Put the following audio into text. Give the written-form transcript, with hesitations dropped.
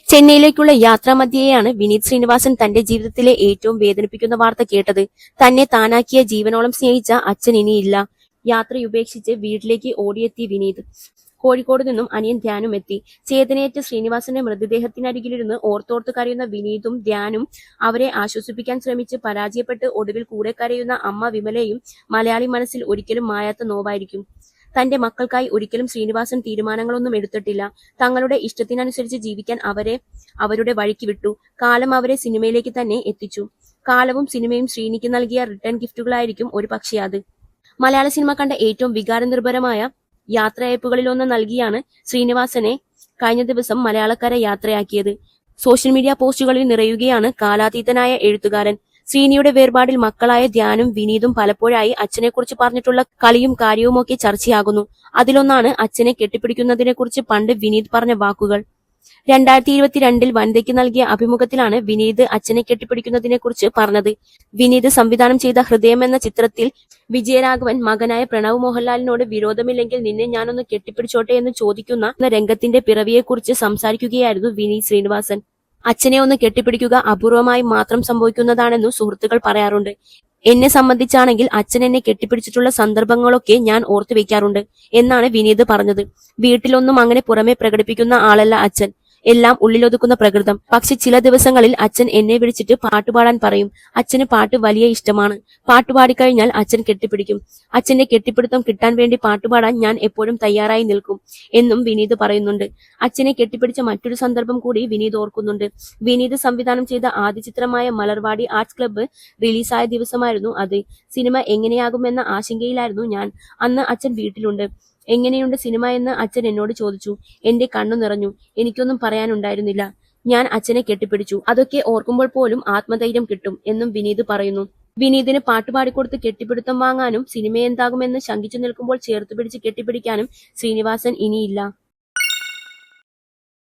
ചെന്നൈയിലേക്കുള്ള യാത്രാമധ്യേയാണ് വിനീത് ശ്രീനിവാസൻ തന്റെ ജീവിതത്തിലെ ഏറ്റവും വേദനിപ്പിക്കുന്ന വാർത്ത കേട്ടത്. തന്നെ താനാക്കിയ ജീവനോളം സ്നേഹിച്ച അച്ഛൻ ഇനിയില്ല. യാത്രയുപേക്ഷിച്ച് വീട്ടിലേക്ക് ഓടിയെത്തി വിനീത്. കോഴിക്കോട് നിന്നും അനിയൻ ധ്യാനും എത്തി. ചേതനയേറ്റ ശ്രീനിവാസന്റെ മൃതദേഹത്തിനരികിലിരുന്ന് ഓർത്തോർത്ത് കരയുന്ന വിനീതും ധ്യാനും അവരെ ആശ്വസിപ്പിക്കാൻ ശ്രമിച്ച് പരാജയപ്പെട്ട് ഒടുവിൽ കൂടെ കരയുന്ന അമ്മ വിമലയും മലയാളി മനസ്സിൽ ഒരിക്കലും മായാത്ത നോവായിരിക്കും. തന്റെ മക്കൾക്കായി ഒരിക്കലും ശ്രീനിവാസൻ തീരുമാനങ്ങളൊന്നും എടുത്തിട്ടില്ല. തങ്ങളുടെ ഇഷ്ടത്തിനനുസരിച്ച് ജീവിക്കാൻ അവരെ അവരുടെ വഴിക്ക് വിട്ടു. കാലം അവരെ സിനിമയിലേക്ക് തന്നെ എത്തിച്ചു. കാലവും സിനിമയും ശ്രീനിക്ക് നൽകിയ റിട്ടേൺ ഗിഫ്റ്റുകളായിരിക്കും ഒരു പക്ഷേ അത്. മലയാള സിനിമ കണ്ട ഏറ്റവും വികാരനിർഭരമായ യാത്രയയപ്പുകളിലൊന്ന് നൽകിയാണ് ശ്രീനിവാസനെ കഴിഞ്ഞ ദിവസം മലയാളക്കര യാത്രയാക്കിയത്. സോഷ്യൽ മീഡിയ പോസ്റ്റുകളിൽ നിറയുകയാണ് കാലാതീതനായ എഴുത്തുകാരൻ. ശ്രീനിയുടെ വേർപാടിൽ മക്കളായ ധ്യാനും വിനീതും പലപ്പോഴായി അച്ഛനെക്കുറിച്ച് പറഞ്ഞിട്ടുള്ള കളിയും കാര്യവുമൊക്കെ ചർച്ചയാകുന്നു. അതിലൊന്നാണ് അച്ഛനെ കെട്ടിപ്പിടിക്കുന്നതിനെക്കുറിച്ച് പണ്ട് വിനീത് പറഞ്ഞ വാക്കുകൾ. 2022 വനിതയ്ക്ക് നൽകിയ അഭിമുഖത്തിലാണ് വിനീത് അച്ഛനെ കെട്ടിപ്പിടിക്കുന്നതിനെക്കുറിച്ച് പറഞ്ഞത്. വിനീത് സംവിധാനം ചെയ്ത ഹൃദയം എന്ന ചിത്രത്തിൽ വിജയരാഘവൻ മകനായ പ്രണവ് മോഹൻലാലിനോട് വിരോധമില്ലെങ്കിൽ നിന്നെ ഞാനൊന്ന് കെട്ടിപ്പിടിച്ചോട്ടെ എന്ന് ചോദിക്കുന്ന രംഗത്തിന്റെ പിറവിയെക്കുറിച്ച് സംസാരിക്കുകയായിരുന്നു വിനീത് ശ്രീനിവാസൻ. അച്ഛനെ ഒന്ന് കെട്ടിപ്പിടിക്കുക അപൂർവമായി മാത്രം സംഭവിക്കുന്നതാണെന്നു സുഹൃത്തുക്കൾ പറയാറുണ്ട്. എന്നെ സംബന്ധിച്ചാണെങ്കിൽ അച്ഛൻ എന്നെ കെട്ടിപ്പിടിച്ചിട്ടുള്ള സന്ദർഭങ്ങളൊക്കെ ഞാൻ ഓർത്തു വെക്കാറുണ്ട് എന്നാണ് വിനീത് പറഞ്ഞത്. വീട്ടിലൊന്നും അങ്ങനെ പുറമെ പ്രകടിപ്പിക്കുന്ന ആളല്ല അച്ഛൻ. എല്ലാം ഉള്ളിലൊതുക്കുന്ന പ്രകൃതം. പക്ഷെ ചില ദിവസങ്ങളിൽ അച്ഛൻ എന്നെ വിളിച്ചിട്ട് പാട്ടുപാടാൻ പറയും. അച്ഛന് പാട്ട് വലിയ ഇഷ്ടമാണ്. പാട്ടുപാടിക്കഴിഞ്ഞാൽ അച്ഛൻ കെട്ടിപ്പിടിക്കും. അച്ഛന്റെ കെട്ടിപ്പിടുത്തം കിട്ടാൻ വേണ്ടി പാട്ടുപാടാൻ ഞാൻ എപ്പോഴും തയ്യാറായി നിൽക്കും എന്നും വിനീത് പറയുന്നുണ്ട്. അച്ഛനെ കെട്ടിപ്പിടിച്ച മറ്റൊരു സന്ദർഭം കൂടി വിനീത് ഓർക്കുന്നുണ്ട്. വിനീത് സംവിധാനം ചെയ്ത ആദ്യ ചിത്രമായ മലർവാടി ആർട്സ് ക്ലബ്ബ് റിലീസായ ദിവസമായിരുന്നു അത്. സിനിമ എങ്ങനെയാകുമെന്ന ആശങ്കയിലായിരുന്നു ഞാൻ. അന്ന് അച്ഛൻ വീട്ടിലുണ്ട്. എങ്ങനെയുണ്ട് സിനിമ എന്ന് അച്ഛൻ എന്നോട് ചോദിച്ചു. എന്റെ കണ്ണു നിറഞ്ഞു. എനിക്കൊന്നും പറയാനുണ്ടായിരുന്നില്ല. ഞാൻ അച്ഛനെ കെട്ടിപ്പിടിച്ചു. അതൊക്കെ ഓർക്കുമ്പോൾ പോലും ആത്മധൈര്യം കിട്ടും എന്നും വിനീത് പറയുന്നു. വിനീതിന് പാട്ടുപാടിക്കൊടുത്ത് കെട്ടിപ്പിടുത്തം വാങ്ങാനും സിനിമയെന്താകുമെന്ന് ശങ്കിച്ചു നിൽക്കുമ്പോൾ ചേർത്തുപിടിച്ച് കെട്ടിപ്പിടിക്കാനും ശ്രീനിവാസൻ ഇനിയില്ല.